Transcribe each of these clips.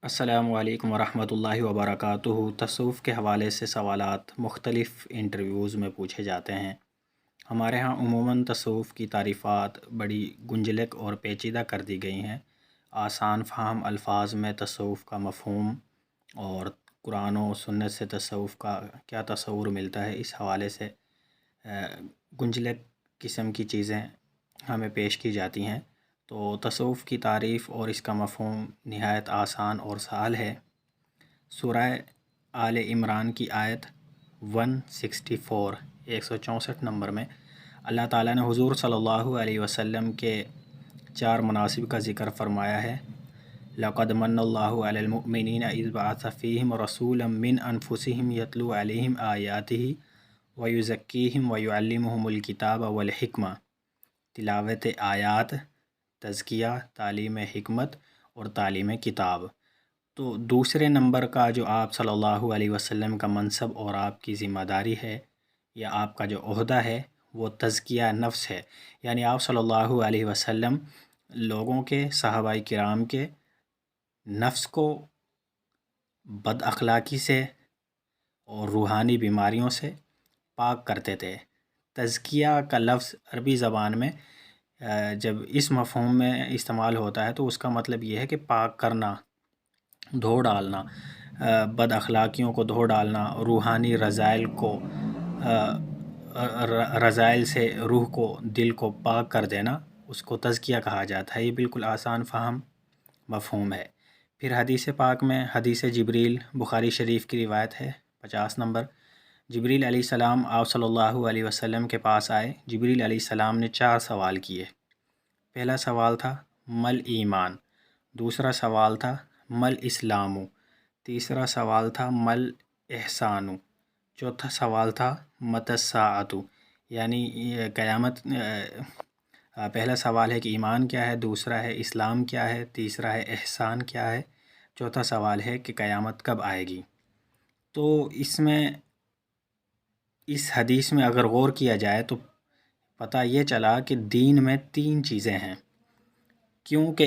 السلام علیکم ورحمۃ اللہ وبرکاتہ۔ تصوف کے حوالے سے سوالات مختلف انٹرویوز میں پوچھے جاتے ہیں۔ ہمارے ہاں عموماً تصوف کی تعریفات بڑی گنجلک اور پیچیدہ کر دی گئی ہیں۔ آسان فہم الفاظ میں تصوف کا مفہوم اور قرآن و سنت سے تصوف کا کیا تصور ملتا ہے، اس حوالے سے گنجلک قسم کی چیزیں ہمیں پیش کی جاتی ہیں۔ تو تصوف کی تعریف اور اس کا مفہوم نہایت آسان اور سہل ہے۔ سورہ آل عمران کی آیت 164 164 نمبر میں اللہ تعالیٰ نے حضور صلی اللہ علیہ وسلم کے 4 مناصب کا ذکر فرمایا ہے۔ لَقَدْ مَنَّ اللَّهُ عَلَى الْمُؤْمِنِينَ إِذْ بَعَثَ فِيهِمْ رَسُولًا مِّنْ أَنفُسِهِمْ يَتْلُو عَلَيْهِمْ آيَاتِهِ وَيُزَكِّيهِمْ وَيُعَلِّمُهُمُ الْكِتَابَ وَالْحِكْمَةَ۔ تلاوت آیات، تزکیہ، تعلیم حکمت اور تعلیم کتاب۔ تو دوسرے نمبر کا جو آپ صلی اللہ علیہ وسلم کا منصب اور آپ کی ذمہ داری ہے یا آپ کا جو عہدہ ہے وہ تزکیہ نفس ہے، یعنی آپ صلی اللہ علیہ وسلم لوگوں کے، صحابہ کرام کے نفس کو بد اخلاقی سے اور روحانی بیماریوں سے پاک کرتے تھے۔ تزکیہ کا لفظ عربی زبان میں جب اس مفہوم میں استعمال ہوتا ہے تو اس کا مطلب یہ ہے کہ پاک کرنا، دھو ڈالنا، بد اخلاقیوں کو دھو ڈالنا، روحانی رذائل سے روح کو، دل کو پاک کر دینا، اس کو تزکیہ کہا جاتا ہے۔ یہ بالکل آسان فہم مفہوم ہے۔ پھر حدیث پاک میں حدیث جبریل بخاری شریف کی روایت ہے 50 نمبر۔ جبریل علیہ السلام آپ صلی اللہ علیہ وسلم کے پاس آئے۔ جبریل علیہ السلام نے 4 سوال کیے۔ پہلا سوال تھا مل ایمان، دوسرا سوال تھا مل اسلام، تیسرا سوال تھا مل احسان، چوتھا سوال تھا متی الساعۃ، یعنی قیامت۔ پہلا سوال ہے کہ ایمان کیا ہے، دوسرا ہے اسلام کیا ہے، تیسرا ہے احسان کیا ہے، چوتھا سوال ہے کہ قیامت کب آئے گی۔ تو اس حدیث میں اگر غور کیا جائے تو پتہ یہ چلا کہ دین میں 3 چیزیں ہیں، کیونکہ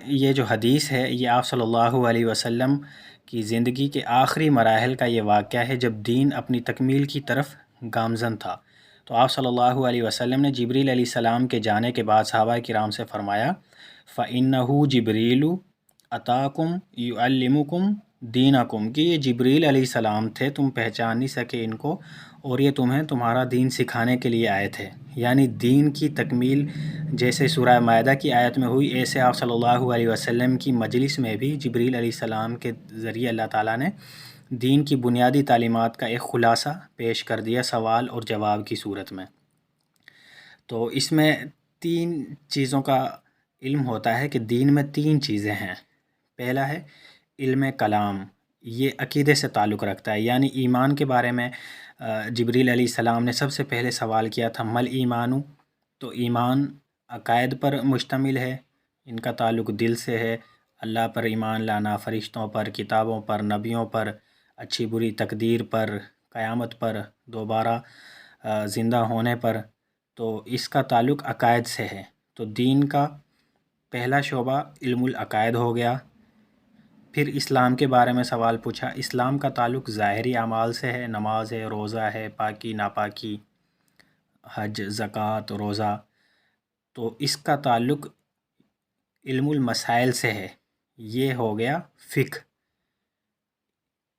یہ جو حدیث ہے یہ آپ صلی اللہ علیہ وسلم کی زندگی کے آخری مراحل کا یہ واقعہ ہے جب دین اپنی تکمیل کی طرف گامزن تھا۔ تو آپ صلی اللہ علیہ وسلم نے جبریل علیہ السلام کے جانے کے بعد صحابہ کرام سے فرمایا فَإِنَّهُ جِبْرِيلُ أَتَاكُمْ يُعَلِّمُكُمْ دِينَكُمْ، کہ یہ جبریل علیہ السلام تھے، تم پہچان نہیں سکے ان کو، اور یہ تمہیں تمہارا دین سکھانے کے لیے آئے تھے۔ یعنی دین کی تکمیل جیسے سورہ مائدہ کی آیت میں ہوئی، ایسے آپ صلی اللہ علیہ وسلم کی مجلس میں بھی جبریل علیہ السلام کے ذریعے اللہ تعالیٰ نے دین کی بنیادی تعلیمات کا ایک خلاصہ پیش کر دیا سوال اور جواب کی صورت میں۔ تو اس میں 3 چیزوں کا علم ہوتا ہے کہ دین میں 3 چیزیں ہیں۔ پہلا ہے علم کلام، یہ عقیدے سے تعلق رکھتا ہے، یعنی ایمان کے بارے میں جبریل علیہ السلام نے سب سے پہلے سوال کیا تھا مل ایمان، تو ایمان عقائد پر مشتمل ہے، ان کا تعلق دل سے ہے، اللہ پر ایمان لانا، فرشتوں پر، کتابوں پر، نبیوں پر، اچھی بری تقدیر پر، قیامت پر، دوبارہ زندہ ہونے پر، تو اس کا تعلق عقائد سے ہے۔ تو دین کا پہلا شعبہ علم العقائد ہو گیا۔ پھر اسلام کے بارے میں سوال پوچھا۔ اسلام کا تعلق ظاہری اعمال سے ہے، نماز ہے، روزہ ہے، پاکی ناپاکی، حج، زکوٰۃ، روزہ۔ تو اس کا تعلق علم المسائل سے ہے، یہ ہو گیا فقہ۔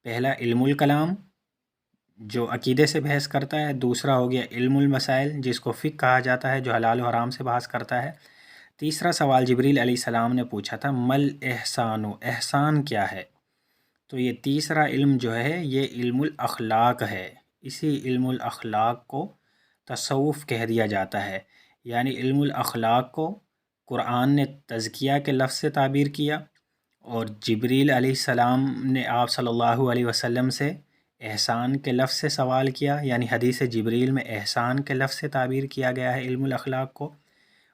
پہلا علم الکلام جو عقیدے سے بحث کرتا ہے، دوسرا ہو گیا علم المسائل جس کو فقہ کہا جاتا ہے جو حلال و حرام سے بحث کرتا ہے۔ تیسرا سوال جبریل علیہ السلام نے پوچھا تھا مل احسان، احسان کیا ہے؟ تو یہ تیسرا علم جو ہے یہ علم الاخلاق ہے، اسی علم الاخلاق کو تصوف کہہ دیا جاتا ہے۔ یعنی علم الاخلاق کو قرآن نے تزکیہ کے لفظ سے تعبیر کیا، اور جبریل علیہ السلام نے آپ صلی اللہ علیہ وسلم سے احسان کے لفظ سے سوال کیا، یعنی حدیث جبریل میں احسان کے لفظ سے تعبیر کیا گیا ہے علم الاخلاق کو۔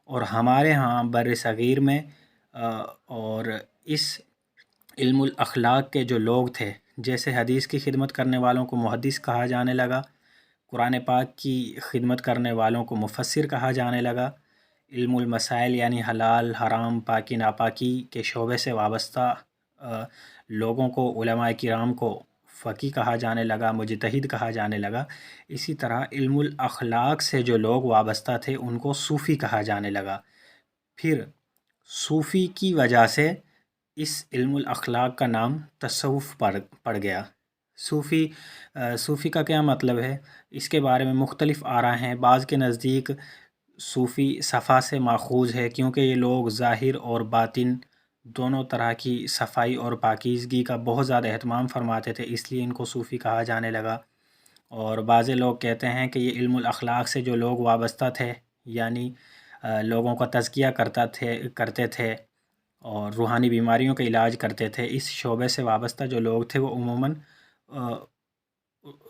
اور ہمارے ہاں بر صغیر میں اور اس علم الاخلاق کے جو لوگ تھے، جیسے حدیث کی خدمت کرنے والوں کو محدث کہا جانے لگا، قرآن پاک کی خدمت کرنے والوں کو مفسر کہا جانے لگا، علم المسائل یعنی حلال حرام، پاکی ناپاکی کے شعبے سے وابستہ لوگوں کو، علماء کرام کو فقیہ کہا جانے لگا، مجتہد کہا جانے لگا. اسی طرح علم الاخلاق سے جو لوگ وابستہ تھے ان کو صوفی کہا جانے لگا. پھر صوفی کی وجہ سے اس علم الاخلاق کا نام تصوف پڑ گیا. صوفی کا کیا مطلب ہے؟ اس کے بارے میں مختلف آراء ہیں. بعض کے نزدیک صوفی صفا سے ماخوذ ہے، کیونکہ یہ لوگ ظاہر اور باطن دونوں طرح کی صفائی اور پاکیزگی کا بہت زیادہ اہتمام فرماتے تھے، اس لیے ان کو صوفی کہا جانے لگا. اور بعض لوگ کہتے ہیں کہ یہ علم الاخلاق سے جو لوگ وابستہ تھے، یعنی لوگوں کا تزکیہ کرتے تھے اور روحانی بیماریوں کا علاج کرتے تھے، اس شعبے سے وابستہ جو لوگ تھے وہ عموماً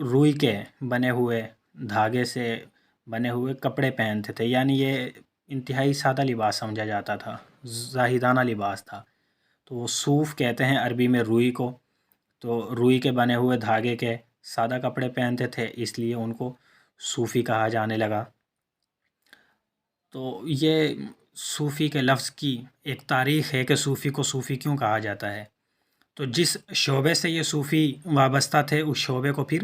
روئی کے بنے ہوئے، دھاگے سے بنے ہوئے کپڑے پہنتے تھے. یعنی یہ انتہائی سادہ لباس سمجھا جاتا تھا، زاہدانہ لباس تھا. تو وہ صوف کہتے ہیں عربی میں روئی کو. تو روئی کے بنے ہوئے دھاگے کے سادہ کپڑے پہنتے تھے، اس لیے ان کو صوفی کہا جانے لگا. تو یہ صوفی کے لفظ کی ایک تاریخ ہے کہ صوفی کو صوفی کیوں کہا جاتا ہے. تو جس شعبے سے یہ صوفی وابستہ تھے اس شعبے کو پھر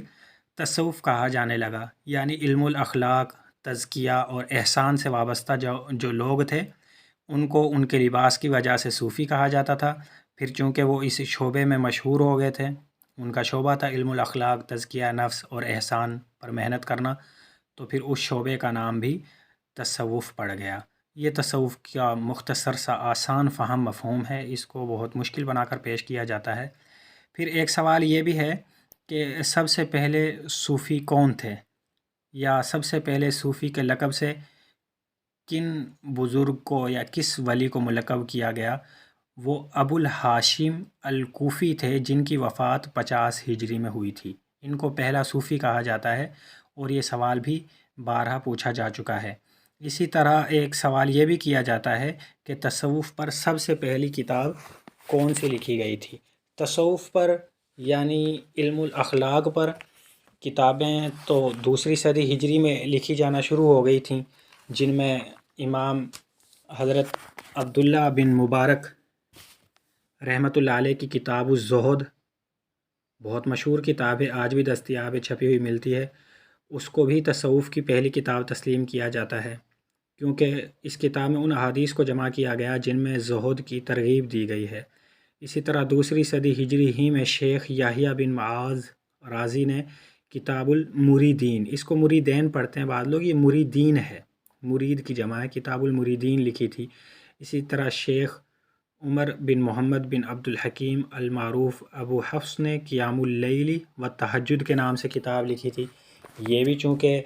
تصوف کہا جانے لگا. یعنی علم الاخلاق، تزکیہ اور احسان سے وابستہ جو لوگ تھے ان کو ان کے لباس کی وجہ سے صوفی کہا جاتا تھا. پھر چونکہ وہ اس شعبے میں مشہور ہو گئے تھے، ان کا شعبہ تھا علم الاخلاق، تزکیہ نفس اور احسان پر محنت کرنا، تو پھر اس شعبے کا نام بھی تصوف پڑ گیا. یہ تصوف کا مختصر سا آسان فہم مفہوم ہے، اس کو بہت مشکل بنا کر پیش کیا جاتا ہے. پھر ایک سوال یہ بھی ہے کہ سب سے پہلے صوفی کون تھے، یا سب سے پہلے صوفی کے لقب سے کن بزرگ کو یا کس ولی کو ملقب کیا گیا؟ وہ ابو الہاشم الکوفی تھے، جن کی وفات 50 ہجری میں ہوئی تھی. ان کو پہلا صوفی کہا جاتا ہے، اور یہ سوال بھی بارہا پوچھا جا چکا ہے. اسی طرح ایک سوال یہ بھی کیا جاتا ہے کہ تصوف پر سب سے پہلی کتاب کون سی لکھی گئی تھی. تصوف پر یعنی علم الاخلاق پر کتابیں تو 2 صدی ہجری میں لکھی جانا شروع ہو گئی تھیں، جن میں امام حضرت عبداللہ بن مبارک رحمۃ اللہ علیہ کی کتاب الزہد بہت مشہور کتاب ہے، آج بھی دستیاب ہے، چھپی ہوئی ملتی ہے. اس کو بھی تصوف کی پہلی کتاب تسلیم کیا جاتا ہے، کیونکہ اس کتاب میں ان احادیث کو جمع کیا گیا جن میں زہد کی ترغیب دی گئی ہے. اسی طرح 2 صدی ہجری ہی میں شیخ یحییٰ بن معاذ رازی نے کتاب المریدین، اس کو مریدین پڑھتے ہیں بعض لوگ، یہ مریدین ہے، مرید کی جمع ہے، کتاب المریدین لکھی تھی. اسی طرح شیخ عمر بن محمد بن عبد الحکیم المعروف ابو حفص نے قیام اللیل و تہجد کے نام سے کتاب لکھی تھی. یہ بھی چونکہ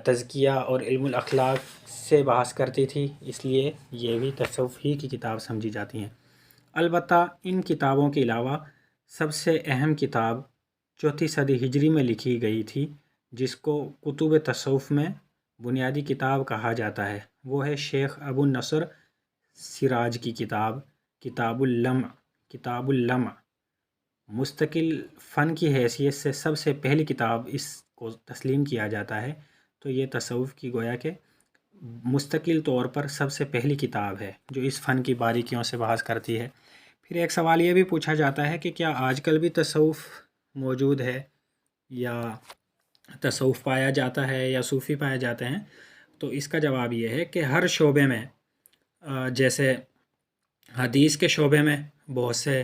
تزکیہ اور علم الاخلاق سے بحث کرتی تھی، اس لیے یہ بھی تصوف ہی کی کتاب سمجھی جاتی ہیں. البتہ ان کتابوں کے علاوہ سب سے اہم کتاب 4 صدی ہجری میں لکھی گئی تھی، جس کو کتب تصوف میں بنیادی کتاب کہا جاتا ہے. وہ ہے شیخ ابو النصر سراج کی کتاب کتاب اللمع. مستقل فن کی حیثیت سے سب سے پہلی کتاب اس کو تسلیم کیا جاتا ہے، تو یہ تصوف کی گویا کہ مستقل طور پر سب سے پہلی کتاب ہے جو اس فن کی باریکیوں سے بحث کرتی ہے. پھر ایک سوال یہ بھی پوچھا جاتا ہے کہ کیا آج کل بھی تصوف موجود ہے یا تصوف پایا جاتا ہے یا صوفی پائے جاتے ہیں؟ تو اس کا جواب یہ ہے کہ ہر شعبے میں، جیسے حدیث کے شعبے میں بہت سے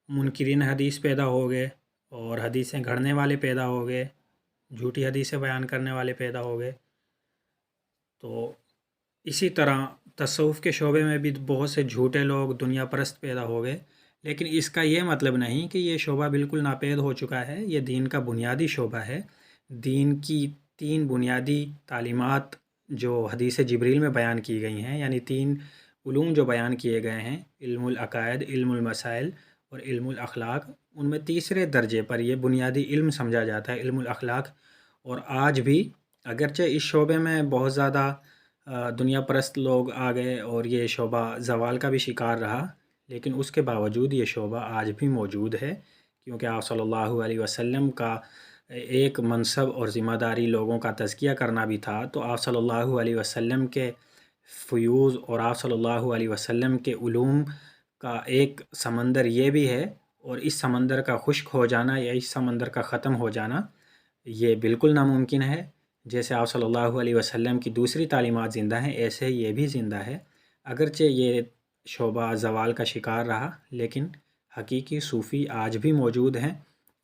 منکرین حدیث پیدا ہو گئے اور حدیثیں گھڑنے والے پیدا ہو گئے، جھوٹی حدیثیں بیان کرنے والے پیدا ہو گئے. تو اسی طرح تصوف کے شعبے میں بھی بہت سے جھوٹے لوگ، دنیا پرست پیدا ہو گئے. لیکن اس کا یہ مطلب نہیں کہ یہ شعبہ بالکل ناپید ہو چکا ہے. یہ دین کا بنیادی شعبہ ہے. دین کی 3 بنیادی تعلیمات جو حدیث جبریل میں بیان کی گئی ہیں، یعنی 3 علوم جو بیان کیے گئے ہیں، علم العقائد، علم المسائل اور علم الاخلاق، ان میں تیسرے درجے پر یہ بنیادی علم سمجھا جاتا ہے، علم الاخلاق. اور آج بھی اگرچہ اس شعبے میں بہت زیادہ دنیا پرست لوگ آ گئے اور یہ شعبہ زوال کا بھی شکار رہا، لیکن اس کے باوجود یہ شعبہ آج بھی موجود ہے، کیونکہ آپ صلی اللہ علیہ وسلم کا ایک منصب اور ذمہ داری لوگوں کا تزکیہ کرنا بھی تھا. تو آپ صلی اللہ علیہ وسلم کے فیوض اور آپ صلی اللہ علیہ وسلم کے علوم کا ایک سمندر یہ بھی ہے، اور اس سمندر کا خشک ہو جانا یا اس سمندر کا ختم ہو جانا یہ بالکل ناممکن ہے۔ جیسے آپ صلی اللہ علیہ وسلم کی دوسری تعلیمات زندہ ہیں، ایسے یہ بھی زندہ ہے۔ اگرچہ یہ شعبہ زوال کا شکار رہا، لیکن حقیقی صوفی آج بھی موجود ہیں،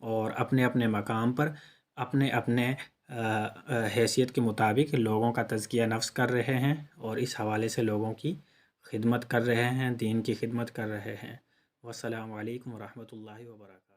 اور اپنے اپنے مقام پر اپنے اپنے حیثیت کے مطابق لوگوں کا تزکیہ نفس کر رہے ہیں، اور اس حوالے سے لوگوں کی خدمت کر رہے ہیں، دین کی خدمت کر رہے ہیں۔ والسلام علیکم ورحمۃ اللہ وبرکاتہ۔